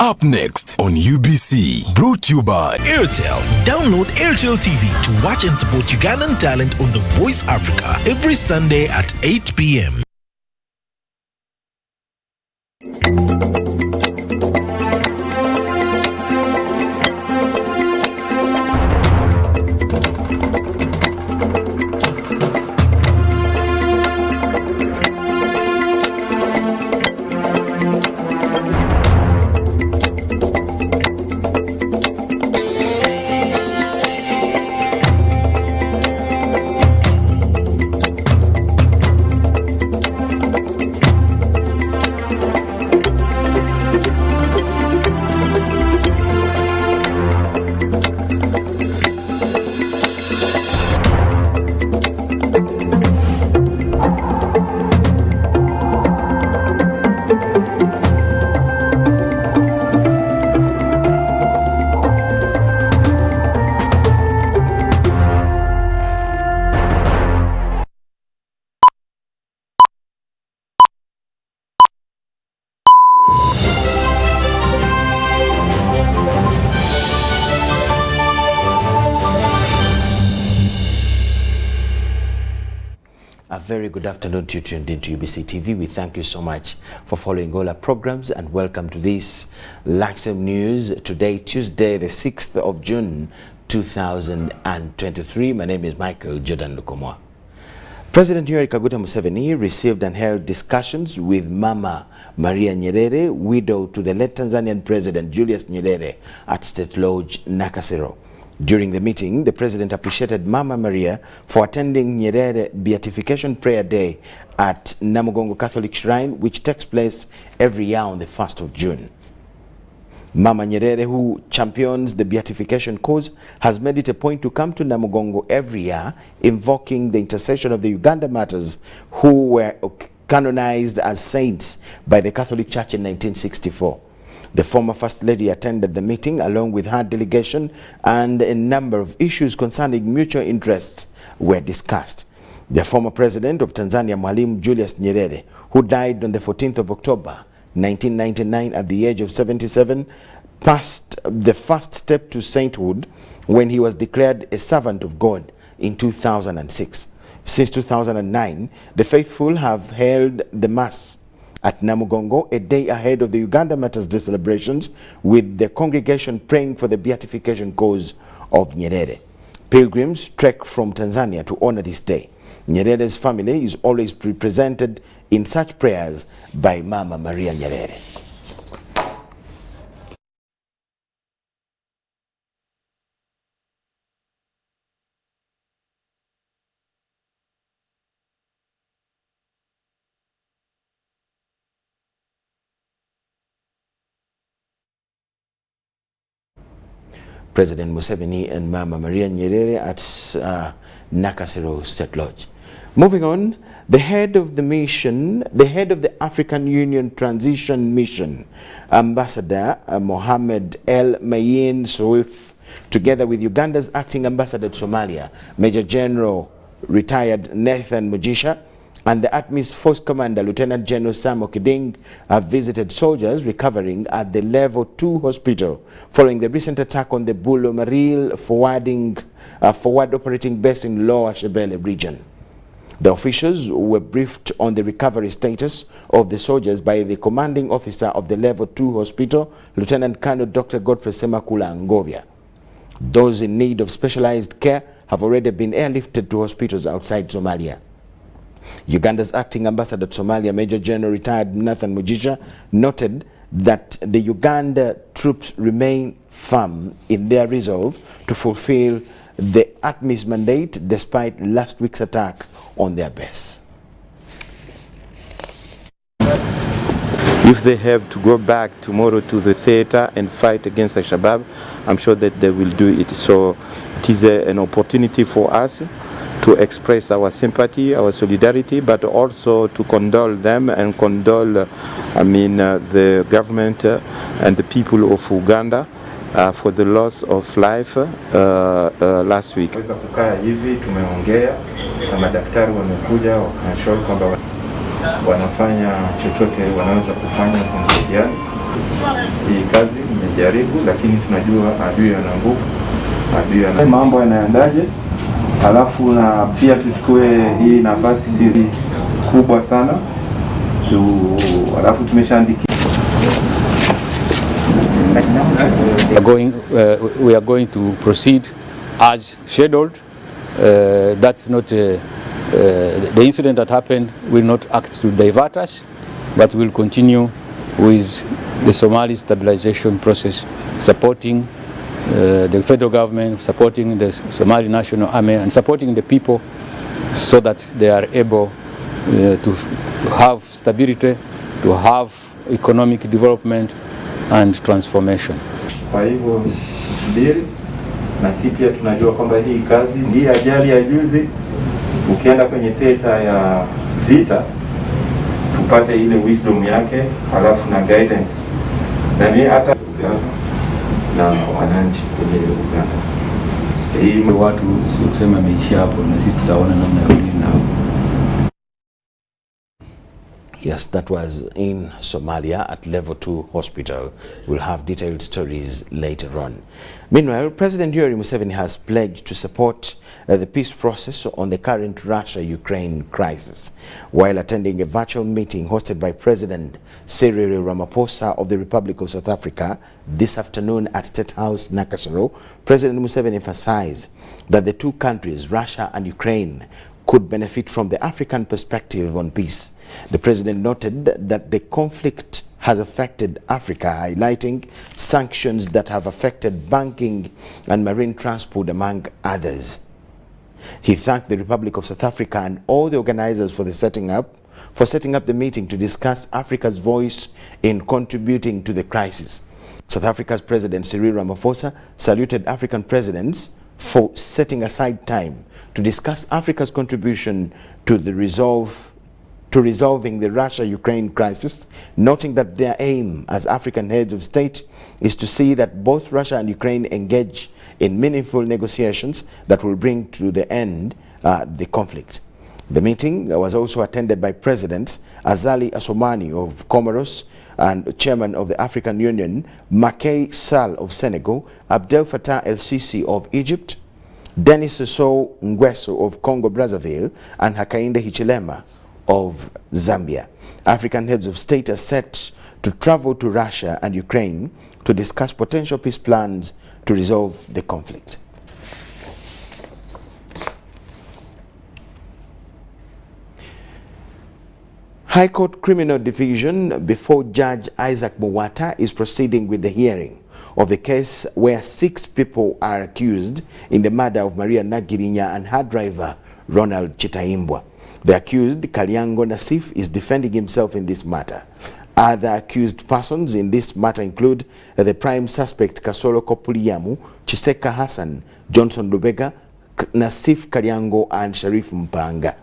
Up next on UBC, brought to you by Airtel. Download Airtel TV to watch and support Ugandan talent on The Voice Africa every Sunday at 8 p.m. A very good afternoon to you tuned into UBC TV. We thank you so much for following all our programs and welcome to this Luxem News. Today, Tuesday, the 6th of June, 2023. My name is Micheal Lukomwa. President Yoweri Kaguta Museveni received and held discussions with Mama Maria Nyerere, widow to the late Tanzanian President Julius Nyerere, at State Lodge, Nakasero. During the meeting, the president appreciated Mama Maria for attending Nyerere Beatification Prayer Day at Namugongo Catholic Shrine, which takes place every year on the 1st of June. Mama Nyerere, who champions the beatification cause, has made it a point to come to Namugongo every year, invoking the intercession of the Uganda martyrs who were canonized as saints by the Catholic Church in 1964. The former First Lady attended the meeting along with her delegation, and a number of issues concerning mutual interests were discussed. The former President of Tanzania, Mwalimu Julius Nyerere, who died on the 14th of October 1999 at the age of 77, passed the first step to sainthood when he was declared a servant of God in 2006. Since 2009, the faithful have held the Mass at Namugongo a day ahead of the Uganda Martyrs' Day celebrations, with the congregation praying for the beatification cause of Nyerere. Pilgrims trek from Tanzania to honor this day. Nyerere's family is always represented in such prayers by Mama Maria Nyerere. President Museveni and Mama Maria Nyerere at Nakasero State Lodge. Moving on, the head of the African Union Transition Mission, Ambassador Mohamed El Mayin Swift, together with Uganda's acting ambassador to Somalia, Major General retired Nathan Mugisha, and the ATMIS Force Commander, Lieutenant General Sam Okiding, have visited soldiers recovering at the Level 2 hospital following the recent attack on the Bulo Maril forward operating base in Lower Shebele region. The officials were briefed on the recovery status of the soldiers by the commanding officer of the Level 2 hospital, Lieutenant Colonel Dr. Godfrey Semakula Ngovia. Those in need of specialized care have already been airlifted to hospitals outside Somalia. Uganda's acting ambassador to Somalia, Major General retired Nathan Mugisha, noted that the Uganda troops remain firm in their resolve to fulfill the ATMIS mandate despite last week's attack on their base. If they have to go back tomorrow to the theater and fight against Al-Shabaab, I'm sure that they will do it. So it is an opportunity for us to express our sympathy, our solidarity, but also to condole them and condole, the government and the people of Uganda for the loss of life last week. Kukaa hivi tumeongea na madaktari wamekuja wakashauri kwamba wanafanya chochote wanaweza kufanya kumsaidia Hii kazi nimejaribu, lakini tunajua adui ana nguvu, adui ana mambo yanaendaje. Alafu na pia tuchukue hii nafasi kubwa sana alafu tumeshaandikia we are going to proceed as scheduled. That's not the incident that happened will not act to divert us, but will continue with the Somali stabilization process, supporting the federal government, supporting the Somali National Army, and supporting the people so that they are able to have stability, to have economic development and transformation. Kwa hivyo tusubiri, na sisi pia tunajua kwamba hii kazi hii ajali ya juzi, ukienda kwenye theater ya vita tupate ile wisdom yake, halafu na guidance na ni hata na wananchi kwenye Uganda. Hii watu sio kusema ameishia hapo, na sisi tutaona namna ya kulinda hapo. Yes, that was in Somalia at Level 2 Hospital. We'll have detailed stories later on. Meanwhile, President Yoweri Museveni has pledged to support the peace process on the current Russia-Ukraine crisis. While attending a virtual meeting hosted by President Cyril Ramaphosa of the Republic of South Africa this afternoon at State House, Nakasero, President Museveni emphasized that the two countries, Russia and Ukraine, could benefit from the African perspective on peace. The president noted that the conflict has affected Africa, highlighting sanctions that have affected banking and marine transport, among others. He thanked the Republic of South Africa and all the organizers for setting up the meeting to discuss Africa's voice in contributing to the crisis. South Africa's President Cyril Ramaphosa saluted African presidents for setting aside time to discuss Africa's contribution to resolving the Russia-Ukraine crisis, noting that their aim as African heads of state is to see that both Russia and Ukraine engage in meaningful negotiations that will bring to the end the conflict. The meeting was also attended by President Azali Assoumani of Comoros and Chairman of the African Union, Macky Sall of Senegal, Abdel Fattah el-Sisi of Egypt, Denis Sassou Nguesso of Congo-Brazzaville, and Hakainde Hichilema of Zambia. African heads of state are set to travel to Russia and Ukraine to discuss potential peace plans to resolve the conflict. High Court Criminal Division before Judge Isaac Muwata is proceeding with the hearing of the case where 6 people are accused in the murder of Maria Nagirinya and her driver Ronald Chitaimbwa. The accused, Kalyango Nassif, is defending himself in this matter. Other accused persons in this matter include the prime suspect Kasolo Kopuliyamu, Chiseka Hassan, Johnson Lubega, Nassif Kalyango and Sharif Mpanga.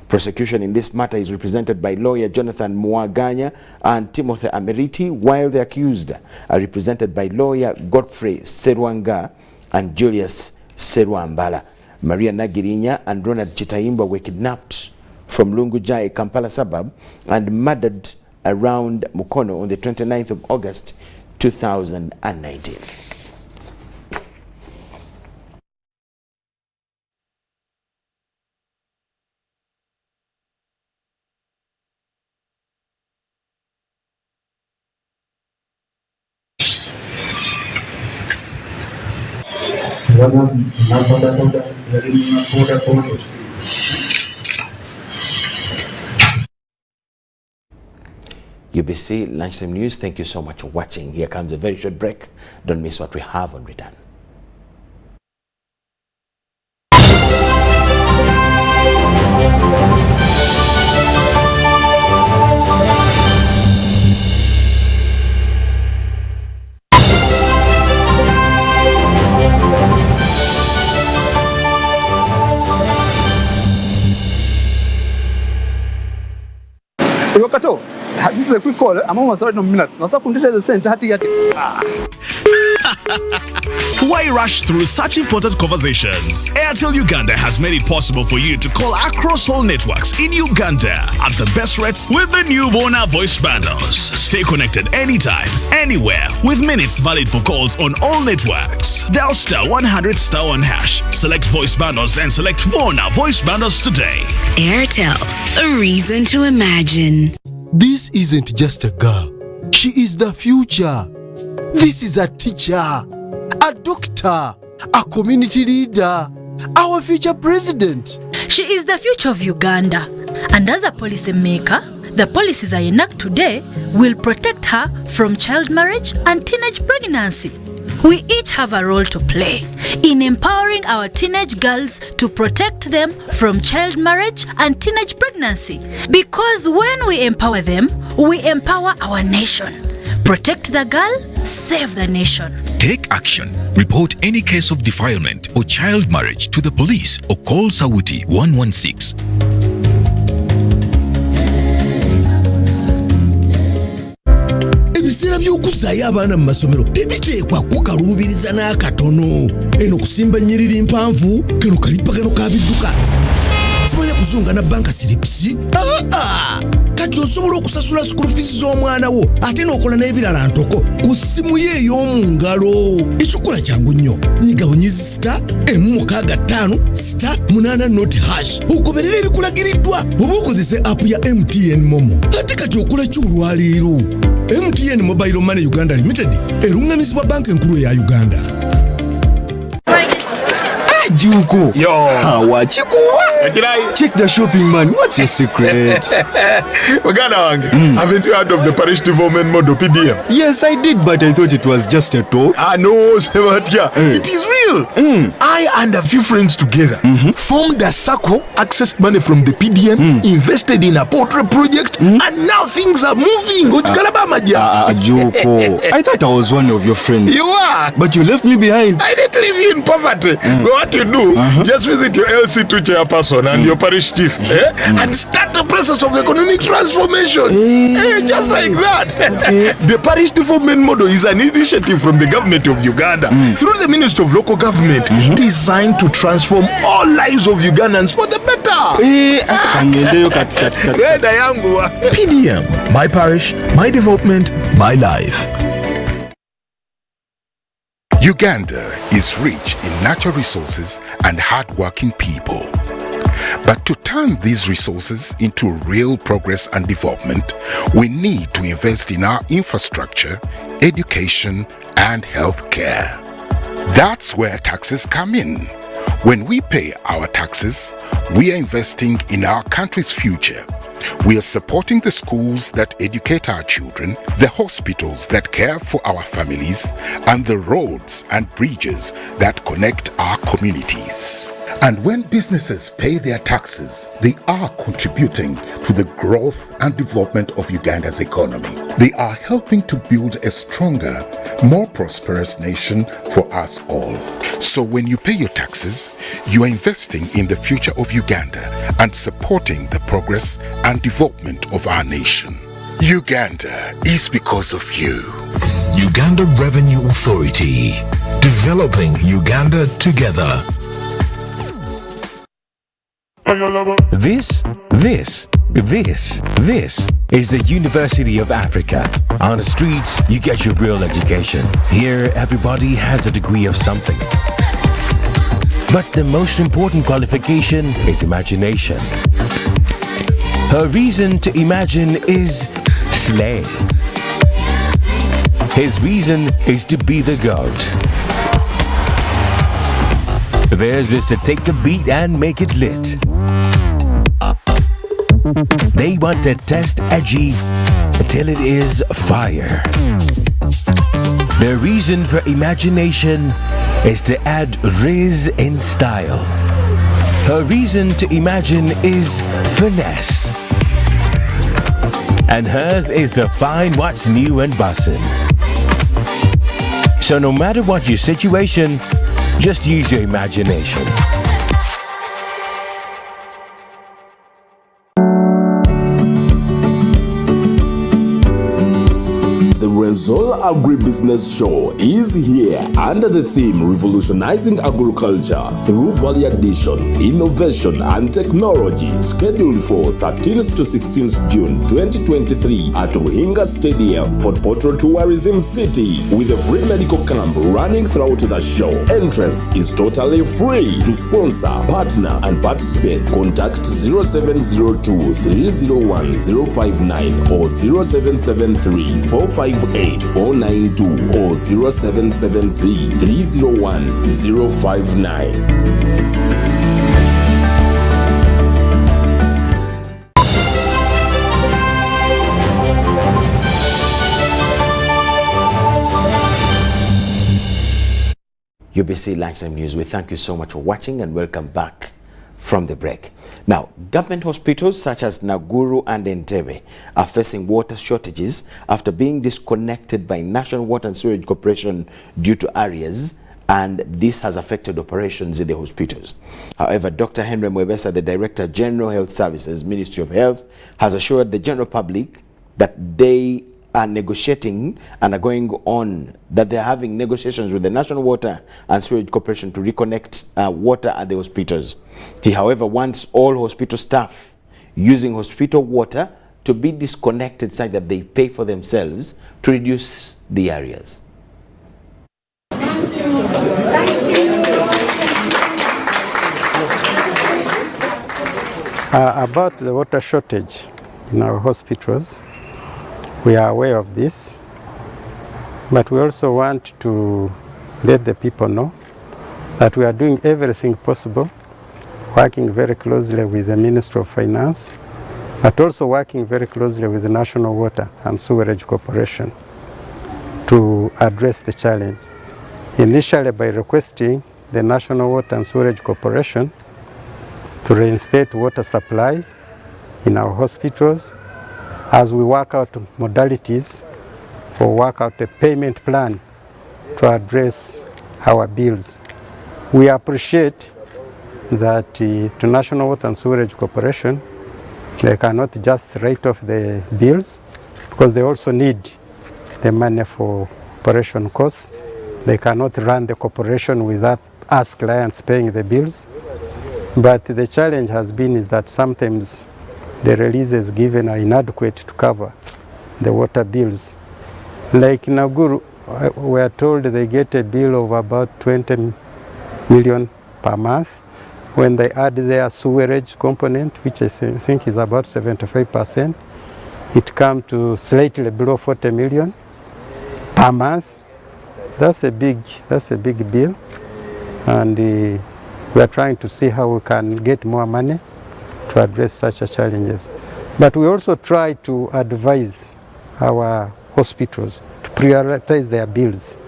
Prosecution in this matter is represented by lawyer Jonathan Mwaganya and Timothy Ameriti, while the accused are represented by lawyer Godfrey Serwanga and Julius Serwambala. Maria Nagirinya and Ronald Chitaimbwa were kidnapped from Lungujai, Kampala suburb, and murdered around Mukono on the 29th of August 2019. UBC Lunchtime News, thank you so much for watching. Here comes a very short break. Don't miss what we have on return. This is a quick call. I'm almost out of minutes. Now, so I can the center. Why rush through such important conversations? Airtel Uganda has made it possible for you to call across all networks in Uganda at the best rates with the new Bona voice bundles. Stay connected anytime, anywhere, with minutes valid for calls on all networks. Dial star 100 star 1 hash. Select voice bundles and select Bona voice bundles today. Airtel, a reason to imagine. This isn't just a girl. She is the future. This is a teacher, a doctor, a community leader, our future president. She is the future of Uganda. And as a policy maker, the policies I enact today will protect her from child marriage and teenage pregnancy. We each have a role to play in empowering our teenage girls to protect them from child marriage and teenage pregnancy. Because when we empower them, we empower our nation. Protect the girl, save the nation. Take action. Report any case of defilement or child marriage to the police or call Sawuti 116. Ebiseera by'okuzaayo abaana mu masomero tebiteekwa kukalubiriza n'akatono. Eno kusimba nnyiriri mpanvu, kano kalipagano ka bidduka. Simanyi kuzunga na banka siripsi. Kati osobola okusasula school fees z'omwana wo ate n'okola n'ebirala ntoko ku ssimu ye ey'omu ngalo. Ekikola kyangu nnyo. Nyiga bunyizi *165*8 ogoberera ebikulagiriddwa oba okozese app ya MTN Momo. Ate kati okola ki olwaleero? MTN Mobile Money Uganda Limited erungamizibwa banka enkulu eya Uganda. Juko. Yo. Wachikuwa. Check the shopping, man. What's your secret? Wagana wange, haven't you heard of the parish development model PDM? Yes, I did, but I thought it was just a talk. No, Sebatia. It is real. I and a few friends together formed a circle, accessed money from the PDM, invested in a poultry project, and now things are moving. Juko. I thought I was one of your friends. You are. But you left me behind. I didn't leave you in poverty. What you do, just visit your LC2 chairperson and your parish chief and start the process of economic transformation. Just like that. The parish development model is an initiative from the government of Uganda through the Ministry of Local Government designed to transform all lives of Ugandans for the better. PDM, my parish, my development, my life. Uganda is rich in natural resources and hard-working people. But to turn these resources into real progress and development, we need to invest in our infrastructure, education, and healthcare. That's where taxes come in. When we pay our taxes, we are investing in our country's future. We are supporting the schools that educate our children, the hospitals that care for our families, and the roads and bridges that connect our communities. And when businesses pay their taxes, they are contributing to the growth and development of Uganda's economy. They are helping to build a stronger, more prosperous nation for us all. So when you pay your taxes, you are investing in the future of Uganda and supporting the progress and development of our nation. Uganda is because of you. Uganda Revenue Authority. Developing Uganda together. This is the University of Africa. On the streets, you get your real education. Here, everybody has a degree of something. But the most important qualification is imagination. Her reason to imagine is slay. His reason is to be the goat. Theirs is to take the beat and make it lit. They want to test edgy till it is fire. Their reason for imagination is to add riz in style. Her reason to imagine is finesse. And hers is to find what's new and bussin'. So no matter what your situation, just use your imagination. The Resol Agribusiness Show is here under the theme Revolutionizing Agriculture through Value Addition, Innovation and Technology, scheduled for 13th to 16th June 2023 at Ruhinga Stadium, Fort Portal Tourism City, with a free medical camp running throughout the show. Entrance is totally free. To sponsor, partner and participate, contact 0702 301 059 or 0773 458 492 or 0773 301 059. UBC Lunchtime News, we thank you so much for watching and welcome back from the break. Now, government hospitals such as Naguru and Entebbe are facing water shortages after being disconnected by National Water and Sewerage Corporation due to areas, and this has affected operations in the hospitals. However, Dr. Henry Mwebesa, the Director General Health Services, Ministry of Health, has assured the general public that they are negotiating and are going on, that they're having negotiations with the National Water and Sewerage Corporation to reconnect water at the hospitals. He, however, wants all hospital staff using hospital water to be disconnected so that they pay for themselves to reduce the areas. About the water shortage in our hospitals, we are aware of this, but we also want to let the people know that we are doing everything possible, working very closely with the Ministry of Finance, but also working very closely with the National Water and Sewerage Corporation to address the challenge. Initially by requesting the National Water and Sewerage Corporation to reinstate water supplies in our hospitals as we work out modalities or work out a payment plan to address our bills. We appreciate that to National Water and Sewerage Corporation, they cannot just write off the bills because they also need the money for operation costs. They cannot run the corporation without us clients paying the bills. But the challenge has been is that sometimes the releases given are inadequate to cover the water bills. Like Naguru, we are told they get a bill of about 20 million per month. When they add their sewerage component, which I think is about 75%, it comes to slightly below 40 million per month. That's a big bill, and we are trying to see how we can get more money to address such challenges. But we also try to advise our hospitals to prioritize their bills,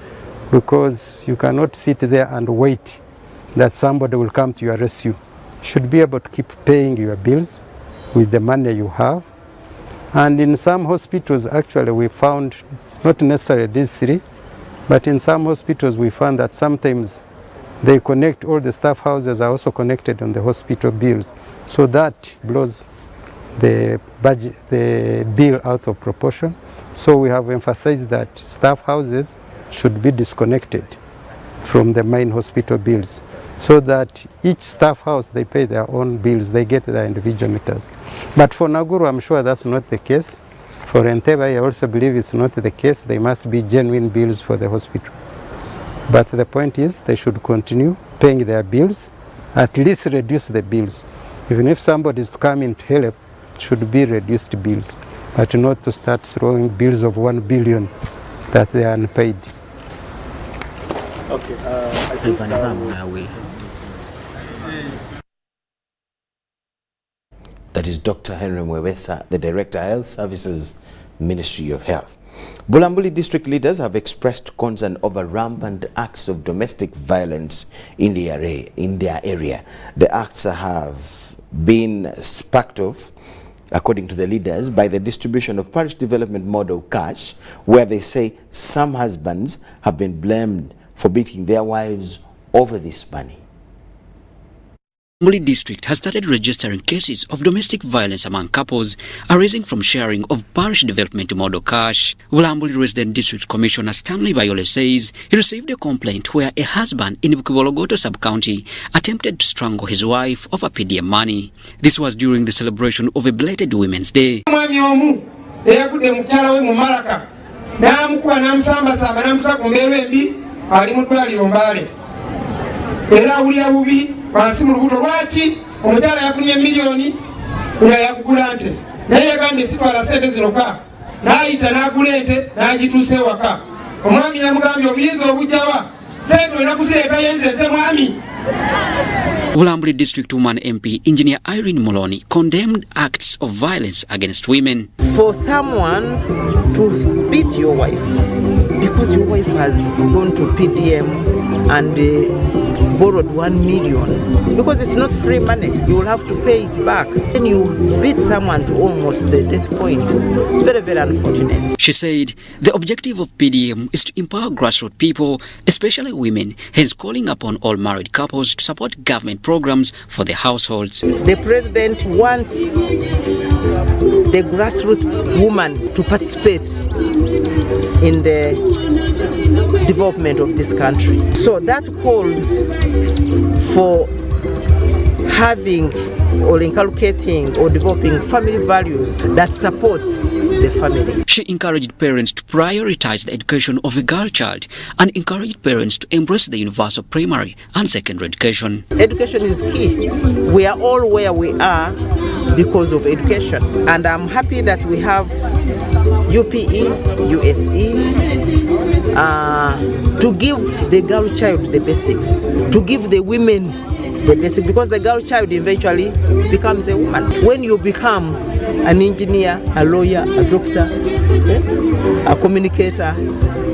because you cannot sit there and wait that somebody will come to your rescue. You should be able to keep paying your bills with the money you have. And in some hospitals, actually, we found, not necessarily these three, but in some hospitals we found that sometimes they connect, all the staff houses are also connected on the hospital bills. So that blows the budget, the bill out of proportion. So we have emphasized that staff houses should be disconnected from the main hospital bills, so that each staff house, they pay their own bills, they get their individual meters. But for Naguru, I'm sure that's not the case. For Entebbe, I also believe it's not the case. They must be genuine bills for the hospital. But the point is, they should continue paying their bills, at least reduce the bills. Even if somebody is coming to help, it should be reduced bills, but not to start throwing bills of 1 billion that they are unpaid. Okay, I think That is Dr. Henry Mwebesa, the Director of Health Services, Ministry of Health. Bulambuli district leaders have expressed concern over rampant acts of domestic violence in their area. The acts have been sparked off, according to the leaders, by the distribution of parish development model cash, where they say some husbands have been blamed for beating their wives over this money. Ulambuli district has started registering cases of domestic violence among couples arising from sharing of parish development model cash. Ulambuli Resident District Commissioner Stanley Bayole says he received a complaint where a husband in Bukibologoto sub-county attempted to strangle his wife over PDM money. This was during the celebration of a belated Women's Day. Wansi mu lubuto lwaki omukyala yafunye miliyoni nga yakugula nte naye yagambye sitwala sente zinoka n'ayita n'agula ente n'agituuse ewaka omwami yamugambye obuyinza obujjawa sente olina kuzireeta yenzenze mwami. Ulambuli District Woman MP Engineer Irene Moloni condemned acts of violence against women. For someone to beat your wife because your wife has gone to PDM and borrowed 1 million, because it's not free money, you will have to pay it back. Then you beat someone to almost a death point. Very, very unfortunate. She said the objective of PDM is to empower grassroots people, especially women, hence calling upon all married couples to support government programs for their households. The president wants the grassroots woman to participate in the development of this country. So that calls for having or inculcating or developing family values that support the family. She encouraged parents to prioritize the education of a girl child and encouraged parents to embrace the universal primary and secondary education. Education is key. We are all where we are because of education, and I'm happy that we have UPE, USE, to give the girl child the basics, to give the women the basics, because the girl child eventually becomes a woman. When you become an engineer, a lawyer, a doctor, a communicator,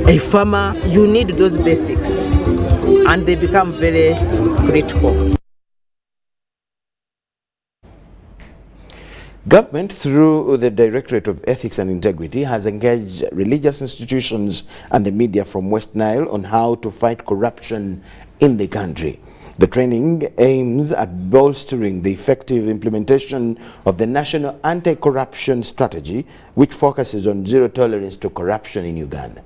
a farmer, you need those basics, and they become very critical. Government, through the Directorate of Ethics and Integrity, has engaged religious institutions and the media from West Nile on how to fight corruption in the country. The training aims at bolstering the effective implementation of the National Anti-Corruption Strategy, which focuses on zero tolerance to corruption in Uganda.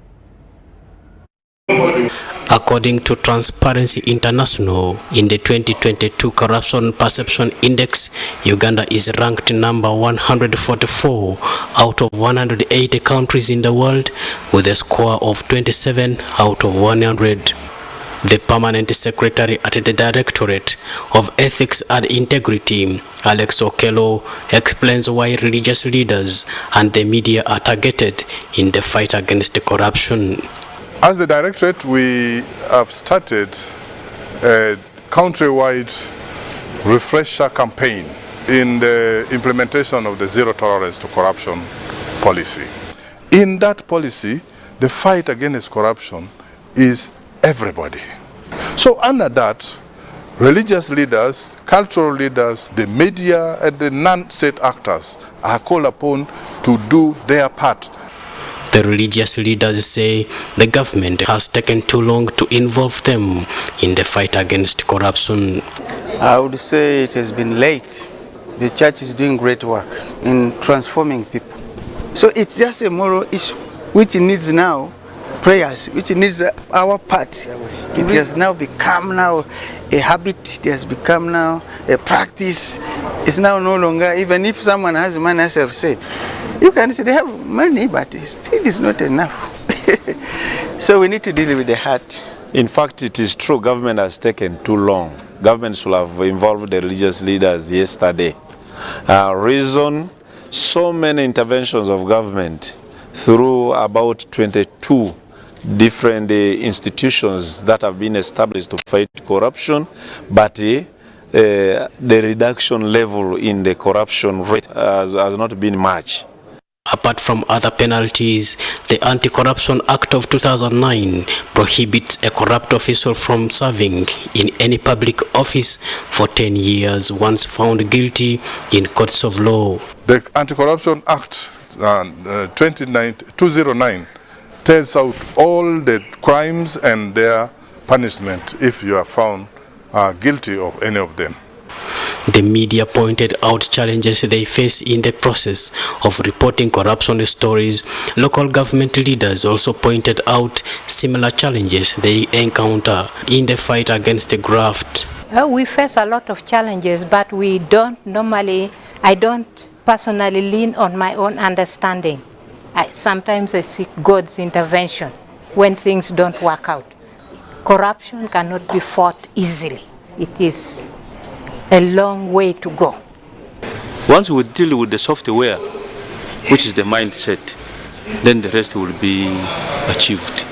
According to Transparency International, in the 2022 Corruption Perception Index, Uganda is ranked number 144 out of 180 countries in the world, with a score of 27 out of 100. The Permanent Secretary at the Directorate of Ethics and Integrity, Alex Okello, explains why religious leaders and the media are targeted in the fight against corruption. As the Directorate, we have started a countrywide refresher campaign in the implementation of the zero tolerance to corruption policy. In that policy, the fight against corruption is everybody. So under that, religious leaders, cultural leaders, the media and the non-state actors are called upon to do their part. The religious leaders say the government has taken too long to involve them in the fight against corruption. I would say it has been late. The church is doing great work in transforming people. So it's just a moral issue which needs now prayers, which needs our part. It has now become a habit, it has become now a practice. It's now no longer, even if someone has money, as I've said, you can say they have money, but it still is not enough. So we need to deal with the heart. In fact, it is true, government has taken too long. Government should have involved the religious leaders yesterday. Reason, so many interventions of government through about 22 different institutions that have been established to fight corruption, but the reduction level in the corruption rate has not been much. Apart from other penalties, the Anti-Corruption Act of 2009 prohibits a corrupt official from serving in any public office for 10 years once found guilty in courts of law. The Anti-Corruption Act 2009 tells out all the crimes and their punishment if you are found guilty of any of them. The media pointed out challenges they face in the process of reporting corruption stories. Local government leaders also pointed out similar challenges they encounter in the fight against the graft. We face a lot of challenges, but I don't personally lean on my own understanding. Sometimes I seek God's intervention when things don't work out. Corruption cannot be fought easily. It is a long way to go. Once we deal with the software, which is the mindset, then the rest will be achieved.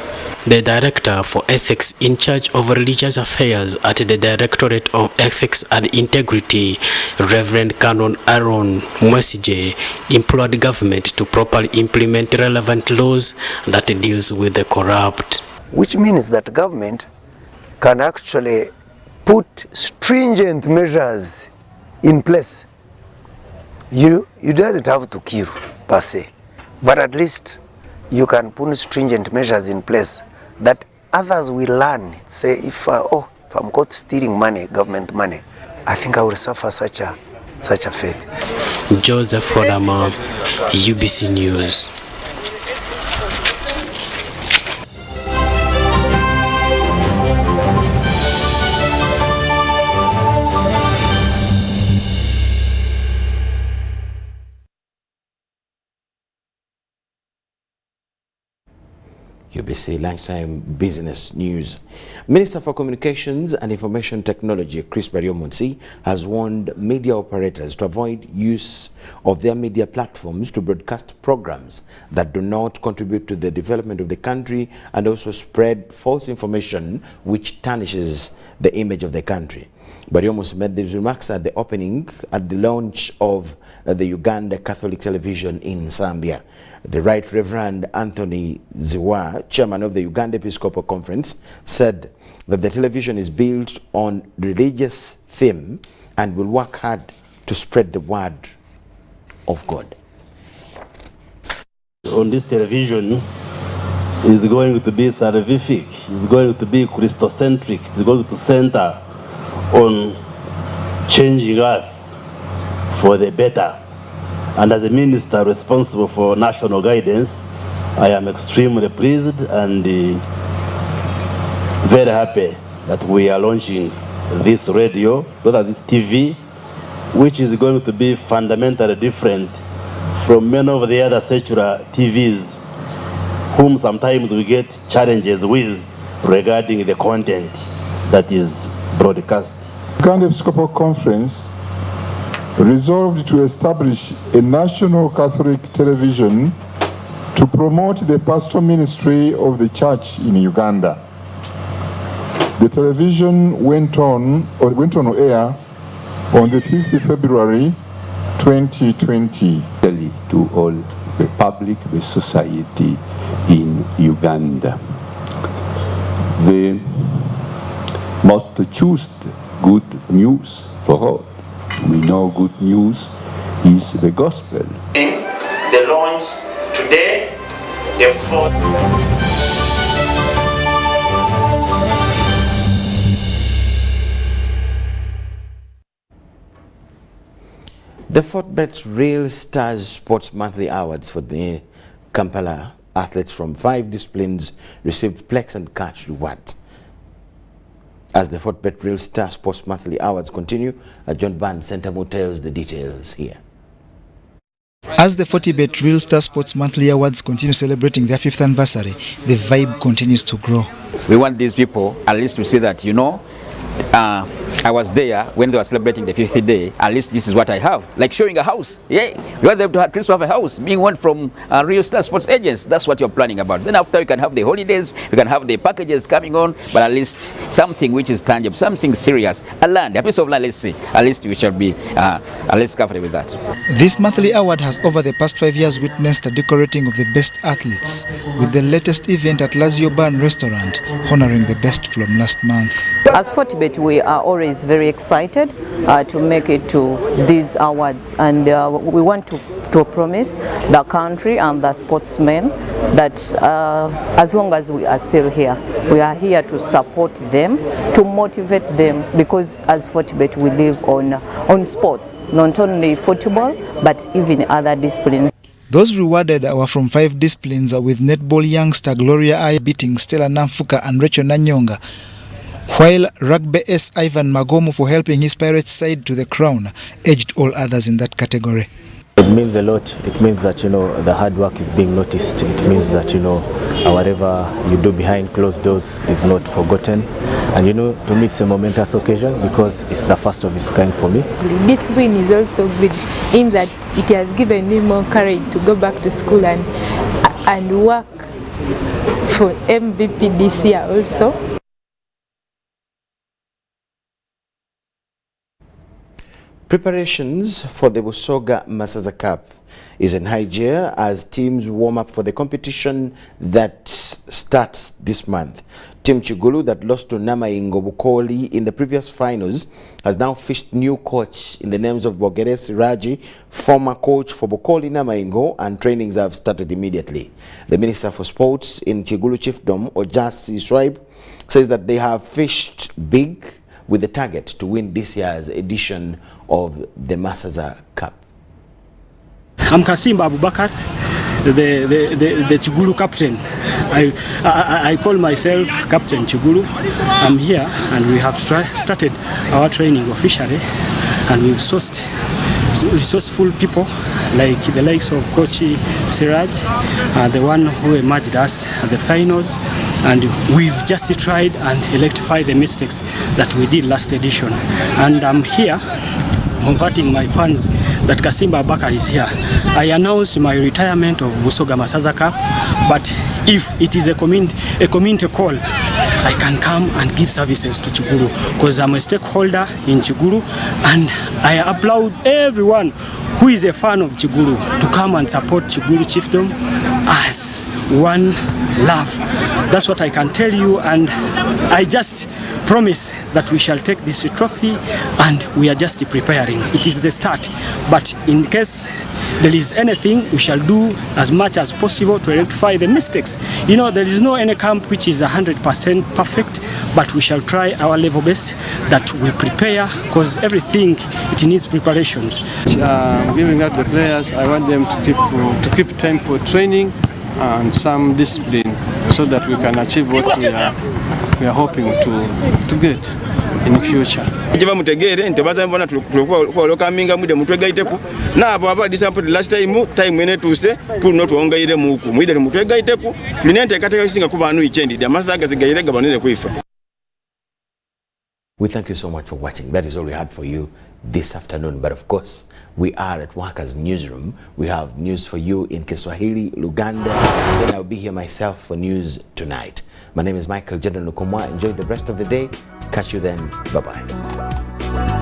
The Director for Ethics in charge of religious affairs at the Directorate of Ethics and Integrity, Reverend Canon Aaron Mwesije, implored government to properly implement relevant laws that deals with the corrupt. Which means that government can actually put stringent measures in place. You doesn't have to kill per se, but at least you can put stringent measures in place that others will learn. Say, if I'm caught stealing money, government money, I think I will suffer such a fate. Joseph Rodama, UBC News. UBC Lunchtime Business News. Minister for Communications and Information Technology, Chris Bariomunsi, has warned media operators to avoid use of their media platforms to broadcast programs that do not contribute to the development of the country and also spread false information which tarnishes the image of the country. Bariomunsi made these remarks at the launch of the Uganda Catholic Television in Zambia. The Right Reverend Anthony Ziwa, chairman of the Uganda Episcopal Conference, said that the television is built on religious theme and will work hard to spread the word of God. On this television is going to be salvific, is going to be Christocentric, is going to center on changing us for the better. And as a minister responsible for national guidance, I am extremely pleased and very happy that we are launching this radio, rather this TV, which is going to be fundamentally different from many of the other secular TVs, whom sometimes we get challenges with regarding the content that is broadcast. Uganda Episcopal Conference resolved to establish a national Catholic television to promote the pastoral ministry of the church in Uganda. The television went on air on the 5th of February 2020. To all the public, the society in Uganda. The motto choose good news for all. We know good news is the gospel. The launch today, the fourth. The Fortbet Real Stars Sports Monthly Awards for the Kampala athletes from 5 disciplines received plaques and cash rewards. As the Fortbet Real Star Sports Monthly Awards continue, John Barnes Centamo tells the details here. As the Fortbet Real Star Sports Monthly Awards continue celebrating their 5th anniversary, the vibe continues to grow. We want these people at least to see that, you know, I was there when they were celebrating the 50th day. At least this is what I have, like showing a house. Yeah, you want them to at least have a house, being one from Real Star Sports Agents. That's what you're planning about. Then after you can have the holidays, you can have the packages coming on, but at least something which is tangible, something serious, a land, a piece of land. Let's see. At least we shall be at least comfortable with that. This monthly award has over the past 5 years witnessed a decorating of the best athletes, with the latest event at Lazio Bar and Restaurant honoring the best from last month. As Fortbet, we are always very excited to make it to these awards, and we want to to promise the country and the sportsmen that as long as we are still here, we are here to support them, to motivate them, because as Fortibet we live on sports, not only football but even other disciplines. Those rewarded were from 5 disciplines, with netball youngster Gloria I beating Stella Namfuka and Rachel Nanyonga, while rugby S Ivan Magomo, for helping his Pirates side to the crown, edged all others in that category. It means a lot. It means that, you know, the hard work is being noticed. It means that, you know, whatever you do behind closed doors is not forgotten. And, you know, to me it's a momentous occasion because it's the first of its kind for me. This win is also good in that it has given me more courage to go back to school and work for MVP this year also. Preparations for the Busoga Masaza Cup is in high gear as teams warm up for the competition that starts this month. Team Chigulu, that lost to Namaingo Bukoli in the previous finals, has now fished new coach in the names of Bogeres Raji, former coach for Bukoli Namaingo, and trainings have started immediately. The Minister for Sports in Chigulu Chiefdom, Ojasi Swaib, says that they have fished big with the target to win this year's edition of the Masaza Cup. I'm Kasimba Abubakar, the Chigulu captain. I call myself Captain Chigulu. I'm here and we have started our training officially, and we've sourced resourceful people like the likes of Coach Siraj, the one who emerged us at the finals, and we've just tried and rectified the mistakes that we did last edition. And I'm here comforting my fans that Kasimba Abubakar is here. I announced my retirement of Busoga Masaza Cup, but if it is a community call, I can come and give services to Chigulu because I'm a stakeholder in Chigulu, and I applaud everyone who is a fan of Chigulu to come and support Chigulu Chiefdom as one love. That's what I can tell you, and I just promise that we shall take this trophy, and we are just preparing. It is the start, but in case there is anything, we shall do as much as possible to rectify the mistakes. You know, there is no any camp which is 100% perfect, but we shall try our level best that we prepare, because everything, it needs preparations. Giving out the players, I want them to keep time for training and some discipline so that we can achieve what we are hoping to get in the future. Jiva mutegere ntebaza mbona tulikuwa lokaminga mude mutwegaiteku nabo aba disappoint last time ene tuse pour not ongaire muku muide mutwegaiteku linente kateka singa kuba anu ichendi da masaga zigaire gabanire kuifa. We thank you so much for watching. That is all we had for you this afternoon. But of course, we are at Workers Newsroom. We have news for you in Kiswahili, Luganda. Then I'll be here myself for news tonight. My name is Micheal Lukomwa. Enjoy the rest of the day. Catch you then. Bye-bye.